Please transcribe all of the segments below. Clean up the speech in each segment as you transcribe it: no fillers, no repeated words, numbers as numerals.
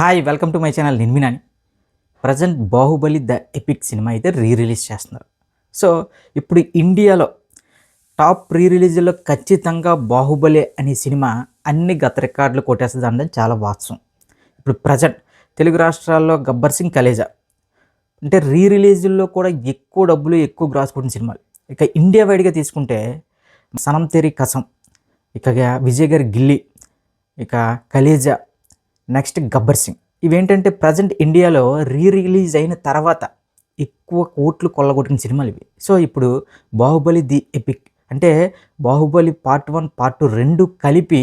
Hi welcome to my channel నిన్మినాని. Present Baahubali the epic cinema అయితే release చేస్తున్నారు. So ఇప్పుడు ఇండియాలో టాప్ రిలీజ్లో ఖచ్చితంగా బాహుబలి అనే సినిమా అన్ని గత రికార్డులు కొట్టేస్తుంది అనడం చాలా వాస్తవం. ఇప్పుడు ప్రజెంట్ తెలుగు రాష్ట్రాల్లో గబ్బర్ సింగ్, కలేజా అంటే రిలీజ్లో కూడా ఎక్కువ డబ్బులు ఎక్కువ గ్రాస్ కొట్టిన సినిమాలు. ఇక ఇండియా వైడ్గా తీసుకుంటే సనం తెరీ కసం, ఇక విజయ్ గారి గిల్లీ, ఇక కలేజా, నెక్స్ట్ గబ్బర్ సింగ్. ఇవేంటంటే ప్రజెంట్ ఇండియాలో రిలీజ్ అయిన తర్వాత ఎక్కువ కోట్లు కొల్లగొట్టిన సినిమాలు ఇవి. సో ఇప్పుడు బాహుబలి ది ఎపిక్ అంటే బాహుబలి పార్ట్ 1 పార్ట్ 2 రెండు కలిపి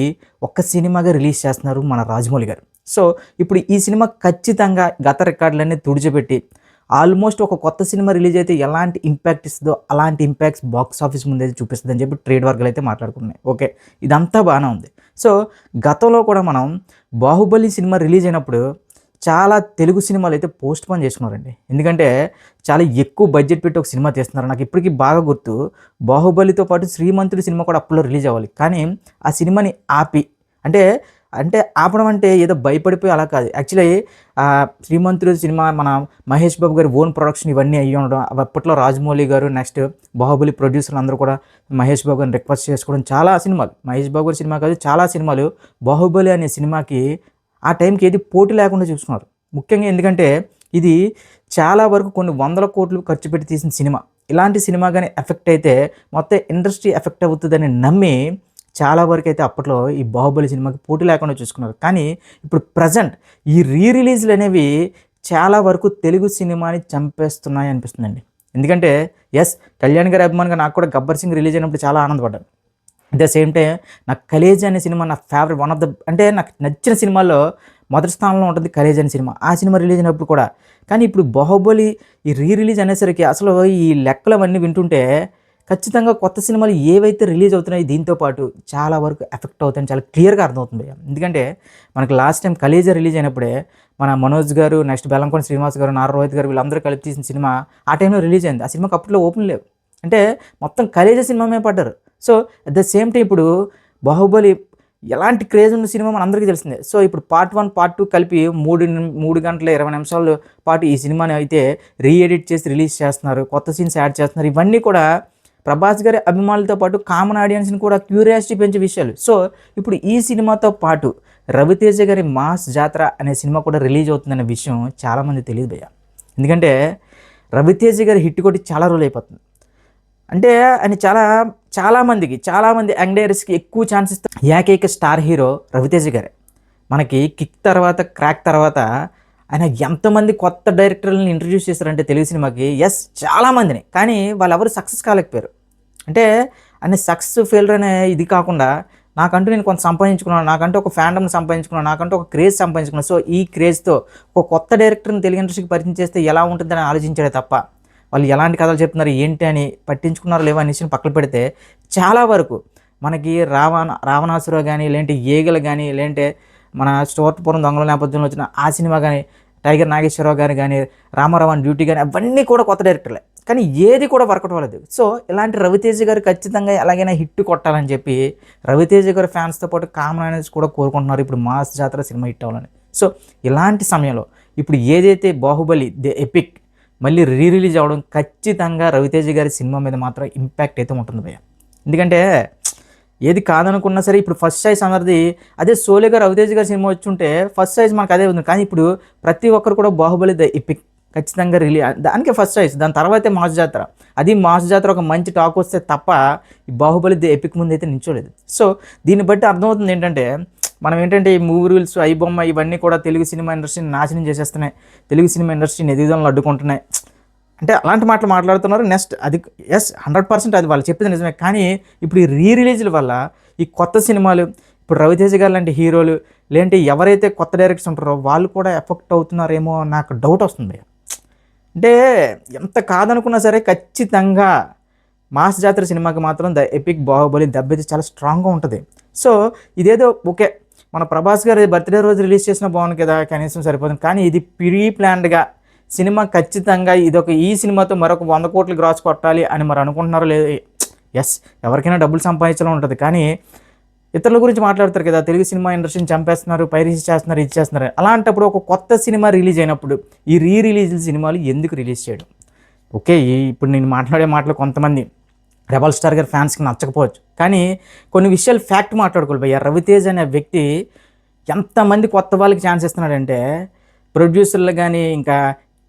ఒక్క సినిమాగా రిలీజ్ చేస్తున్నారు మన రాజమౌళి గారు. సో ఇప్పుడు ఈ సినిమా ఖచ్చితంగా గత రికార్డులన్నీ తుడిచిపెట్టి ఆల్మోస్ట్ ఒక కొత్త సినిమా రిలీజ్ అయితే ఎలాంటి ఇంపాక్ట్ ఇస్తుందో అలాంటి ఇంపాక్ట్స్ బాక్స్ ఆఫీస్ ముందైతే చూపిస్తుంది అని చెప్పి ట్రేడ్ వర్గాలు అయితే మాట్లాడుకున్నాయి. ఓకే, ఇదంతా బాగానే ఉంది. సో గతంలో కూడా మనం బాహుబలి సినిమా రిలీజ్ అయినప్పుడు చాలా తెలుగు సినిమాలు అయితే పోస్ట్ పోన్ చేసుకున్నారండి. ఎందుకంటే చాలా ఎక్కువ బడ్జెట్ పెట్టి ఒక సినిమా తీస్తున్నారు. నాకు ఇప్పటికీ బాగా గుర్తు, బాహుబలితో పాటు శ్రీమంతుడి సినిమా కూడా అప్పులో రిలీజ్ అవ్వాలి, కానీ ఆ సినిమాని ఆపి అంటే అంటే ఆపడం అంటే ఏదో భయపడిపోయి అలా కాదు. యాక్చువల్లీ శ్రీమంతుడు సినిమా మన మహేష్ బాబు గారి ఓన్ ప్రొడక్షన్ ఇవన్నీ అయ్యి ఉండడం, అప్పట్లో రాజమౌళి గారు నెక్స్ట్ బాహుబలి ప్రొడ్యూసర్లు అందరూ కూడా మహేష్ బాబు గారిని రిక్వెస్ట్ చేసుకోవడం, చాలా సినిమాలు మహేష్ బాబు గారి సినిమా కాదు చాలా సినిమాలు బాహుబలి అనే సినిమాకి ఆ టైంకి ఏది పోటీ లేకుండా చూసుకున్నారు. ముఖ్యంగా ఎందుకంటే ఇది చాలా వరకు కొన్ని వందల కోట్లు ఖర్చు పెట్టి తీసిన సినిమా. ఇలాంటి సినిమా కానీ ఎఫెక్ట్ అయితే మొత్తం ఇండస్ట్రీ ఎఫెక్ట్ అవుతుందని నమ్మి చాలా వరకు అయితే అప్పట్లో ఈ బాహుబలి సినిమాకి పోటీ లేకుండా చూసుకున్నారు. కానీ ఇప్పుడు ప్రజెంట్ ఈ రిలీజ్లు అనేవి చాలా వరకు తెలుగు సినిమాని చంపేస్తున్నాయి అనిపిస్తుందండి. ఎందుకంటే ఎస్, కళ్యాణ్ గారి అభిమానిగా నాకు కూడా గబ్బర్ సింగ్ రిలీజ్ అయినప్పుడు చాలా ఆనందపడ్డాను. అట్ ద సేమ్ టైం నాకు కలేజ్ అనే సినిమా నా ఫేవరెట్, వన్ ఆఫ్ ద అంటే నాకు నచ్చిన సినిమాల్లో మొదటి స్థానంలో ఉంటుంది కలేజ్ అనే సినిమా. ఆ సినిమా రిలీజ్ అయినప్పుడు కూడా. కానీ ఇప్పుడు బాహుబలి ఈ రిలీజ్ అనేసరికి అసలు ఈ లెక్కలు అవన్నీ వింటుంటే ఖచ్చితంగా కొత్త సినిమాలు ఏవైతే రిలీజ్ అవుతున్నాయి దీంతో పాటు చాలా వరకు ఎఫెక్ట్ అవుతాయని చాలా క్లియర్గా అర్థమవుతుంది. ఎందుకంటే మనకు లాస్ట్ టైం కలేజా రిలీజ్ అయినప్పుడే మన మనోజ్ గారు, నెక్స్ట్ బెల్లంకొండ శ్రీనివాస్ గారు, నారా రోహిత్ గారు వీళ్ళందరూ కలిపి తీసిన సినిమా ఆ టైంలో రిలీజ్ అయింది. ఆ సినిమాకి అప్పట్లో ఓపెన్ లేవు, అంటే మొత్తం కలేజా సినిమా మీద పడ్డారు. So at the same time ఇప్పుడు బాహుబలి ఎలాంటి క్రేజ్ ఉన్న సినిమా మన అందరికీ తెలిసిందే. సో ఇప్పుడు పార్ట్ 1 పార్ట్ 2 కలిపి 3 గంటల 20 నిమిషాల పాటు ఈ సినిమాని అయితే ఎడిట్ చేసి రిలీజ్ చేస్తున్నారు, కొత్త సీన్స్ యాడ్ చేస్తున్నారు. ఇవన్నీ కూడా ప్రభాస్ గారి అభిమానులతో పాటు కామన్ ఆడియన్స్ని కూడా క్యూరియాసిటీ పెంచే విషయాలు. సో ఇప్పుడు ఈ సినిమాతో పాటు రవితేజ గారి మాస్ జాతర అనే సినిమా కూడా రిలీజ్ అవుతుందనే విషయం చాలామంది తెలియదు భయ్య. ఎందుకంటే రవితేజ గారి హిట్ కొట్టి చాలా రోజులు అయిపోతుంది. అంటే ఆయన చాలామంది యంగ్ ఎక్కువ ఛాన్స్ ఇస్తారు. ఏకైక స్టార్ హీరో రవితేజ గారే. మనకి కిక్ తర్వాత, క్రాక్ తర్వాత ఆయన ఎంతమంది కొత్త డైరెక్టర్లను ఇంట్రడ్యూస్ చేశారంటే తెలుగు సినిమాకి, ఎస్ చాలామందిని, కానీ వాళ్ళు ఎవరు సక్సెస్ కాలేకపోయారు. అంటే ఆయన సక్సెస్ ఫెయిల్యూర్ అనే ఇది కాకుండా నాకంటూ నేను కొంత సంపాదించుకున్నాను, నాకంటూ ఒక ఫ్యాండమ్ని సంపాదించుకున్నాను, నాకంటూ ఒక క్రేజ్ సంపాదించుకున్నాను. సో ఈ క్రేజ్తో ఒక కొత్త డైరెక్టర్ని తెలుగు ఇండస్ట్రీకి పరిచయం చేస్తే ఎలా ఉంటుందని ఆలోచించాడే తప్ప వాళ్ళు ఎలాంటి కథలు చెప్తున్నారు ఏంటి అని పట్టించుకున్నారో లేవో అనే విషయం పక్కన పెడితే చాలా వరకు మనకి రావణాసుర కానీ, లేదంటే ఏగలు కానీ, లేదంటే మన స్టోర్పురం దొంగల నేపథ్యంలో వచ్చిన ఆ సినిమా కానీ, టైగర్ నాగేశ్వరరావు గారు కానీ, రామారావు డ్యూటీ కానీ, అవన్నీ కూడా కొత్త డైరెక్టర్లే, కానీ ఏది కూడా వర్కౌట్ అవ్వలేదు. సో ఇలాంటి రవితేజ గారు ఖచ్చితంగా ఎలాగైనా హిట్ కొట్టాలని చెప్పి రవితేజ గారి ఫ్యాన్స్తో పాటు కామన్ ఆడియన్స్ కూడా కోరుకుంటున్నారు ఇప్పుడు మాస్ జాతర సినిమా హిట్ అవ్వాలని. సో ఇలాంటి సమయంలో ఇప్పుడు ఏదైతే బాహుబలి ది ఎపిక్ మళ్ళీ రిలీజ్ అవ్వడం ఖచ్చితంగా రవితేజ గారి సినిమా మీద మాత్రం ఇంపాక్ట్ అయితే ఉంటుంది భయ్య. ఎందుకంటే ఏది కాదనుకున్నా సరే ఇప్పుడు ఫస్ట్ చాయిస్ అందరిది అదే, సోలేగా రవితేజ గారి సినిమా వచ్చి ఉంటే ఫస్ట్ చాయిస్ మనకు అదే ఉంది. కానీ ఇప్పుడు ప్రతి ఒక్కరు కూడా బాహుబలి ద ఎపిక్ ఖచ్చితంగా దానికే ఫస్ట్ చాయిస్, దాని తర్వాతే మాస్ జాతర. అది మాస్ జాతర ఒక మంచి టాక్ వస్తే తప్ప ఈ బాహుబలి ద ఎపిక్ ముందు అయితే నిల్చోలేదు. సో దీన్ని బట్టి అర్థమవుతుంది ఏంటంటే మనం ఏంటంటే ఈ మూవీ రూల్స్, ఐబొమ్మ ఇవన్నీ కూడా తెలుగు సినిమా ఇండస్ట్రీని నాశనం చేసేస్తున్నాయి, తెలుగు సినిమా ఇండస్ట్రీని ఎదుగుదలను అడ్డుకుంటున్నాయి అంటే అలాంటి మాటలు మాట్లాడుతున్నారు. నెక్స్ట్ అది ఎస్ 100% అది వాళ్ళు చెప్పేది నిజమే. కానీ ఇప్పుడు ఈ రిలీజ్ల వల్ల ఈ కొత్త సినిమాలు ఇప్పుడు రవితేజ గారు లాంటి హీరోలు, లేదంటే ఎవరైతే కొత్త డైరెక్టర్స్ ఉంటారో వాళ్ళు కూడా ఎఫెక్ట్ అవుతున్నారేమో నాకు డౌట్ వస్తుంది. అంటే ఎంత కాదనుకున్నా సరే ఖచ్చితంగా మాస్ జాతర సినిమాకి మాత్రం ద ఎపిక్ బాహుబలి దెబ్బతి చాలా స్ట్రాంగ్గా ఉంటుంది. సో ఇదేదో ఓకే, మన ప్రభాస్ గారు బర్త్డే రోజు రిలీజ్ చేసిన బాగుంది కదా, కనీసం సరిపోతుంది. కానీ ఇది ప్రీ ప్లాన్డ్గా సినిమా ఖచ్చితంగా ఈ సినిమాతో మరొక 100 కోట్లు గ్రాస్ కొట్టాలి అని మరి అనుకుంటున్నారో లేదు. ఎస్, ఎవరికైనా డబ్బులు సంపాదించాలని ఉంటుంది, కానీ ఇతరుల గురించి మాట్లాడతారు కదా, తెలుగు సినిమా ఇండస్ట్రీని చంపేస్తున్నారు, పైరసీ చేస్తున్నారు, ఇది చేస్తున్నారు. అలాంటప్పుడు ఒక కొత్త సినిమా రిలీజ్ అయినప్పుడు ఈ రిలీజ్ సినిమాలు ఎందుకు రిలీజ్ చేయడం? ఓకే, ఇప్పుడు నేను మాట్లాడే మాటలు కొంతమంది రెబల్ స్టార్ గారి ఫ్యాన్స్కి నచ్చకపోవచ్చు, కానీ కొన్ని విషయాలు ఫ్యాక్ట్ మాట్లాడుకోవాలి భయ్య. రవితేజ్ అనే వ్యక్తి ఎంతమంది కొత్త వాళ్ళకి ఛాన్స్ ఇస్తున్నాడంటే, ప్రొడ్యూసర్లు కానీ, ఇంకా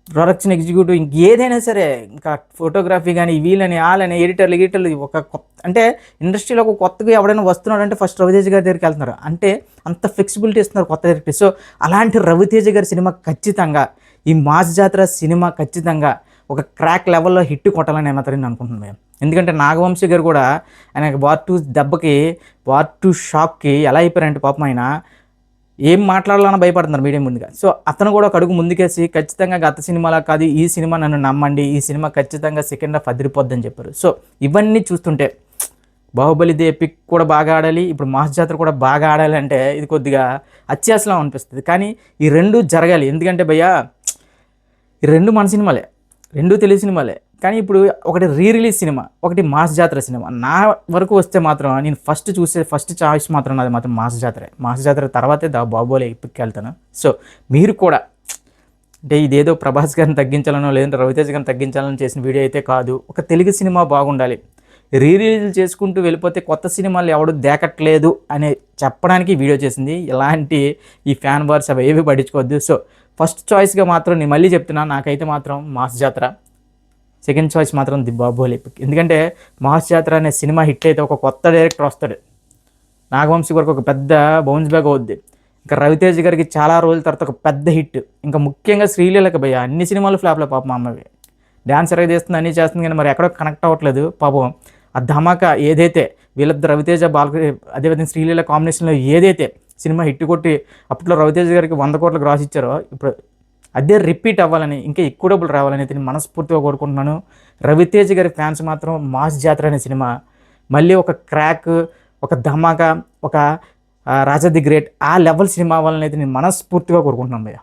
ప్రొడక్షన్ ఎగ్జిక్యూటివ్, ఇంక ఏదైనా సరే, ఇంకా ఫోటోగ్రఫీ కానీ, వీళ్ళని వాళ్ళని ఎడిటర్లు ఒక అంటే ఇండస్ట్రీలో ఒక కొత్తగా ఎవడైనా వస్తున్నాడు అంటే ఫస్ట్ రవితేజ్ గారి దగ్గరికి వెళ్తున్నారు. అంటే అంత ఫ్లెక్సిబిలిటీ ఇస్తున్నారు కొత్త డైరెక్టర్. సో అలాంటి రవితేజ్ గారి సినిమా ఖచ్చితంగా, ఈ మాస్ జాతర సినిమా ఖచ్చితంగా ఒక క్రాక్ లెవెల్లో హిట్ కొట్టాలని నేను మాత్రం అనుకుంటున్నాను. ఎందుకంటే నాగవంశీ గారు కూడా ఆయనకి వార్ 2 దెబ్బకి, వార్ 2 షాక్కి ఎలా అయిపోయారంటే పాపం ఆయన ఏం మాట్లాడాలన్నా భయపడుతున్నారు మీడియా ముందుగా. సో అతను కూడా ఒక అడుగు ముందుకేసి ఖచ్చితంగా గత సినిమాలా కాదు, ఈ సినిమా నన్ను నమ్మండి, ఈ సినిమా ఖచ్చితంగా సెకండ్ హాఫ్ అదిరిపోద్దని చెప్పారు. సో ఇవన్నీ చూస్తుంటే బాహుబలి ది ఎపిక్ కూడా బాగా ఆడాలి, ఇప్పుడు మాస్ జాతర కూడా బాగా ఆడాలి అంటే ఇది కొద్దిగా అత్యాసలా అనిపిస్తుంది. కానీ ఈ రెండు జరగాలి. ఎందుకంటే భయ్యా ఈ రెండు మన సినిమాలే, రెండు తెలుగు సినిమాలే. కానీ ఇప్పుడు ఒకటి రిలీజ్ సినిమా, ఒకటి మాస్ జాతర సినిమా. నా వరకు వస్తే మాత్రం నేను ఫస్ట్ చాయిస్ మాత్రం నాది మాత్రం మాస్ జాతరే. మాస్ జాతర తర్వాతే బాహుబలి ఎపిక్కి వెళ్తాను. సో మీరు కూడా అంటే ఇదేదో ప్రభాస్ గారిని తగ్గించాలనో లేదంటే రవితేజ్ గారిని తగ్గించాలని చేసిన వీడియో అయితే కాదు. ఒక తెలుగు సినిమా బాగుండాలి, రిలీజ్ చేసుకుంటూ వెళ్ళిపోతే కొత్త సినిమాలు ఎవడు దేకట్లేదు అని చెప్పడానికి వీడియో చేసింది. ఎలాంటి ఈ ఫ్యాన్ వార్స్ అవి ఏవి పట్టించుకోవద్దు. సో ఫస్ట్ చాయిస్గా మాత్రం నేను మళ్ళీ చెప్తున్నా, నాకైతే మాత్రం మాస్ జాతర. సెకండ్ చాయిస్ మాత్రం ది బాహుబలి ఎపిక్. ఎందుకంటే మాస్ జాతర అనే సినిమా హిట్ అయితే ఒక కొత్త డైరెక్టర్ వస్తాడు, నాగవంశీ గారికి ఒక పెద్ద బౌన్స్ బ్యాక్ అవుద్ది, ఇంకా రవితేజ్ గారికి చాలా రోజుల తర్వాత ఒక పెద్ద హిట్, ఇంకా ముఖ్యంగా శ్రీలీలకి భయ్య అన్ని సినిమాలు ఫ్లాప్లో పాపం అమ్మవి. డ్యాన్స్ ఎరగ చేస్తుంది, అన్నీ చేస్తుంది, కానీ మరి ఎక్కడో కనెక్ట్ అవ్వట్లేదు పాపం. ఆ ధమాకా ఏదైతే వీళ్ళిద్దరు రవితేజ అదేవిధంగా శ్రీలీల కాంబినేషన్లో ఏదైతే సినిమా హిట్ కొట్టి అప్పట్లో రవితేజ్ గారికి 100 కోట్ల గ్రాస్ ఇచ్చారో, ఇప్పుడు అదే రిపీట్ అవ్వాలని, ఇంకా ఎక్కువ డబ్బులు రావాలని నేను మనస్ఫూర్తిగా కోరుకుంటున్నాను. రవితేజ్ గారి ఫ్యాన్స్ మాత్రం మాస్ జాతర అనే సినిమా మళ్ళీ ఒక క్రాక్, ఒక ధమాకా, ఒక రాజా ది గ్రేట్ ఆ లెవెల్ సినిమా అవ్వాలని అయితే నేను మనస్ఫూర్తిగా కోరుకుంటున్నాను భయ్య.